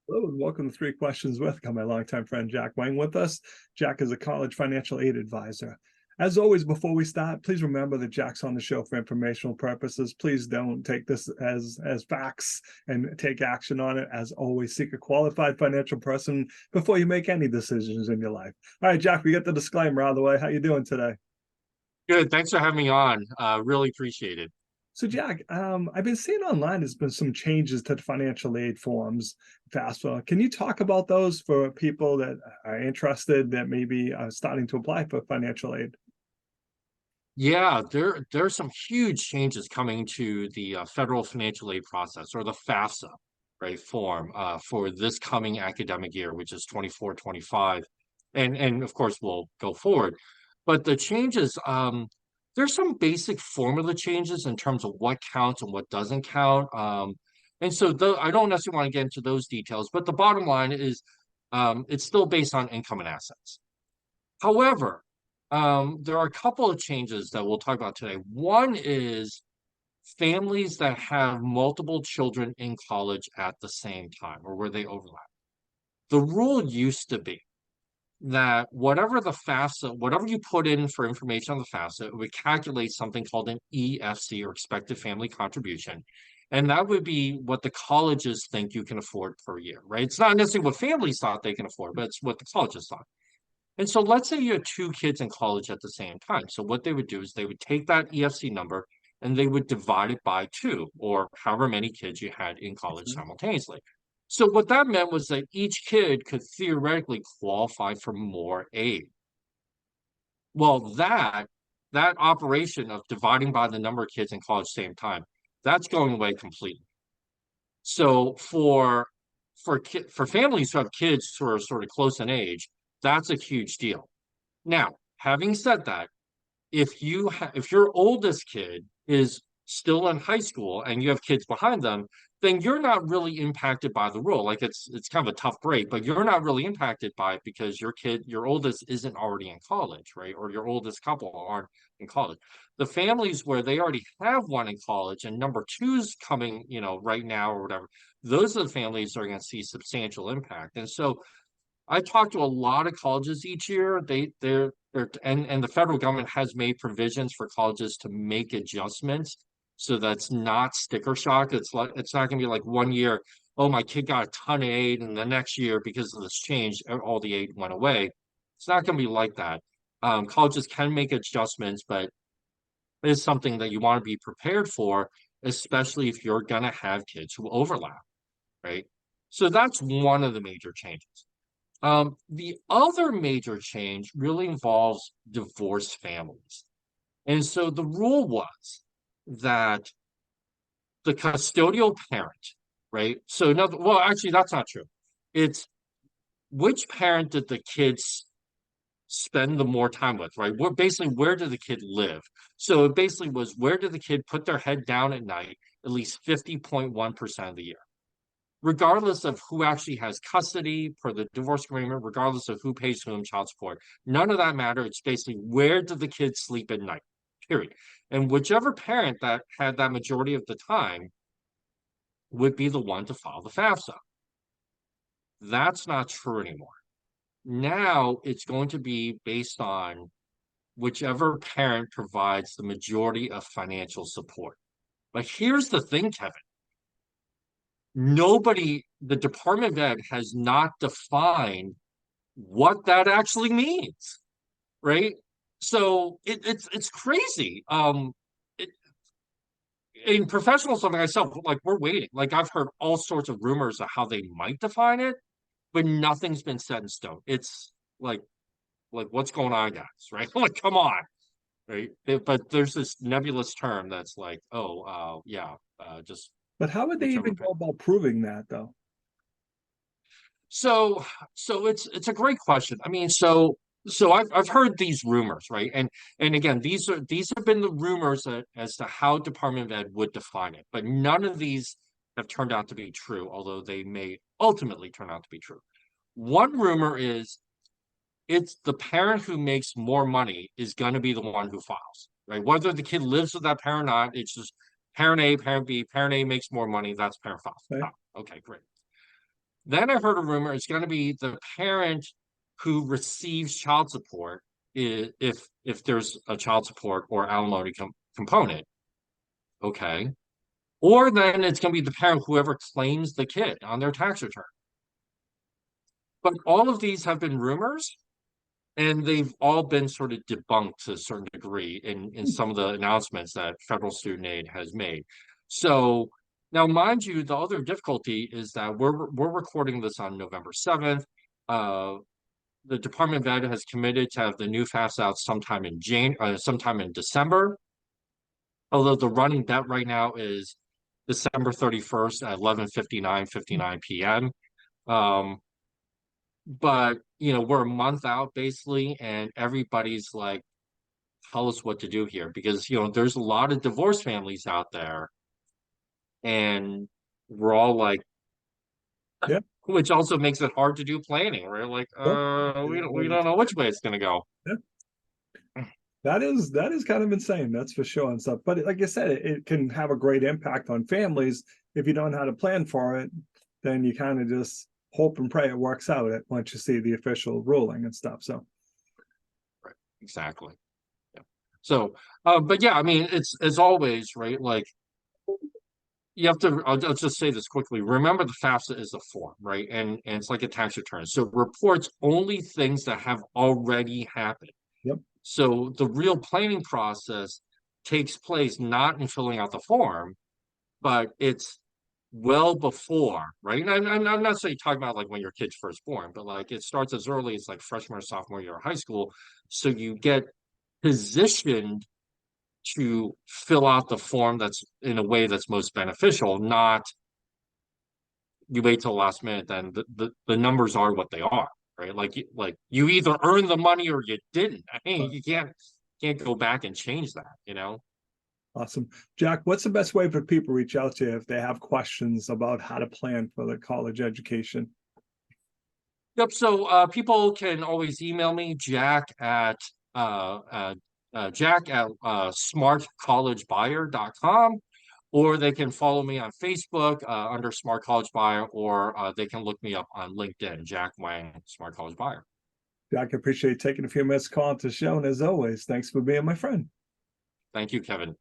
Hello and welcome to Three Questions with. Got my longtime friend Jack Wang with us. Jack is a college financial aid advisor. As always, before we start, please remember that Jack's on the show for informational purposes. Please don't take this as facts and take action on it. As always, seek a qualified financial person before you make any decisions in your life. All right, Jack, we got the disclaimer out of the way. How you doing today? Good. Thanks for having me on. Really appreciate it. So, Jack, I've been seeing online there's been some changes to the financial aid forms, FAFSA. Can you talk about those for people that are interested that maybe are starting to apply for financial aid? Yeah, there's some huge changes coming to the federal financial aid process, or the FAFSA, right, form for this coming academic year, which is 24-25. And of course we'll go forward. But the changes, there's some basic formula changes in terms of what counts and what doesn't count. And so I don't necessarily want to get into those details, but the bottom line is it's still based on income and assets. However, there are a couple of changes that we'll talk about today. One is families that have multiple children in college at the same time, or where they overlap. The rule used to be that whatever the FAFSA, whatever you put in for information on the FAFSA, it would calculate something called an EFC, or expected family contribution. And that would be what the colleges think you can afford per year, right? It's not necessarily what families thought they can afford, but it's what the colleges thought. And so let's say you had two kids in college at the same time. So what they would do is they would take that EFC number and they would divide it by two, or however many kids you had in college simultaneously. So what that meant was that each kid could theoretically qualify for more aid. Well, that operation of dividing by the number of kids in college at the same time, that's going away completely. So for families who have kids who are sort of close in age, that's a huge deal. Now, having said that, if your oldest kid is still in high school and you have kids behind them, then you're not really impacted by the rule. Like it's kind of a tough break, but you're not really impacted by it because your oldest isn't already in college, right? Or your oldest couple aren't in college. The families where they already have one in college and number two's coming, right now or whatever, those are the families that are going to see substantial impact. And so I talk to a lot of colleges each year. And the federal government has made provisions for colleges to make adjustments so that's not sticker shock. It's not going to be like one year, oh, my kid got a ton of aid, and the next year because of this change, all the aid went away. It's not going to be like that. Colleges can make adjustments, but it is something that you want to be prepared for, especially if you're going to have kids who overlap, right? So that's one of the major changes. The other major change really involves divorced families. And so the rule was that the custodial parent, right? So, well, actually, that's not true. It's which parent did the kids spend the more time with, right? Where did the kid live? So it basically was, where did the kid put their head down at night at least 50.1% of the year? Regardless of who actually has custody per the divorce agreement, regardless of who pays whom child support, none of that matters. It's basically, where did the kids sleep at night, period. And whichever parent that had that majority of the time would be the one to file the FAFSA. That's not true anymore. Now it's going to be based on whichever parent provides the majority of financial support. But here's the thing, Kevin. The Department of Ed has not defined what that actually means, right? So it's crazy. In professionals like myself, like we're waiting. Like I've heard all sorts of rumors of how they might define it, but nothing's been set in stone. It's like what's going on, guys, right? Like, come on, right? But there's this nebulous term that's like, oh, yeah, just But how would they whichever. even go about proving that, though? So it's a great question. I mean, so I've heard these rumors, right? And again, these have been the rumors as to how Department of Ed would define it, but none of these have turned out to be true, although they may ultimately turn out to be true. One rumor is it's the parent who makes more money is going to be the one who files, right? Whether the kid lives with that parent or not, it's just parent A, parent B, parent A makes more money, that's parent files. Okay. Oh, okay, great. Then I heard a rumor it's going to be the parent who receives child support if there's a child support or alimony component. Okay. Or then it's going to be the parent, whoever claims the kid on their tax return. But all of these have been rumors, and they've all been sort of debunked to a certain degree in some of the announcements that federal student aid has made. So now, mind you, the other difficulty is that we're recording this on November 7th. The Department of Ed has committed to have the new FAFSA out sometime in December. Although the running bet right now is December 31st at 11:59 p.m. But we're a month out basically, and everybody's like, tell us what to do here, because there's a lot of divorced families out there, and we're all like, Yeah. which also makes it hard to do planning. We're like, Yep. we don't know which way it's gonna go. Yeah. That is kind of insane, that's for sure and stuff. But like I said, it can have a great impact on families if you don't know how to plan for it. Then you kind of just hope and pray it works out once you see the official ruling and stuff. So, Right, exactly. Yeah. So, but yeah, I mean, it's as always, right? Like you have to. I'll just say this quickly. Remember, the FAFSA is a form, right? And it's like a tax return. So it reports only things that have already happened. yep. So the real planning process takes place not in filling out the form, but it's well before, right? And I'm not saying talking about like when your kid's first born, but like it starts as early as like freshman or sophomore year of high school. So you get positioned to fill out the form that's in a way that's most beneficial, not you wait till the last minute, then the numbers are what they are, right? Like you either earned the money or you didn't. I mean, you can't go back and change that. Awesome. Jack, what's the best way for people to reach out to you if they have questions about how to plan for the college education? Yep. So people can always email me, Jack at smartcollegebuyer.com, or they can follow me on Facebook under Smart College Buyer, or they can look me up on LinkedIn, Jack Wang, Smart College Buyer. Jack, I appreciate taking a few minutes to call to the show. And as always, thanks for being my friend. Thank you, Kevin.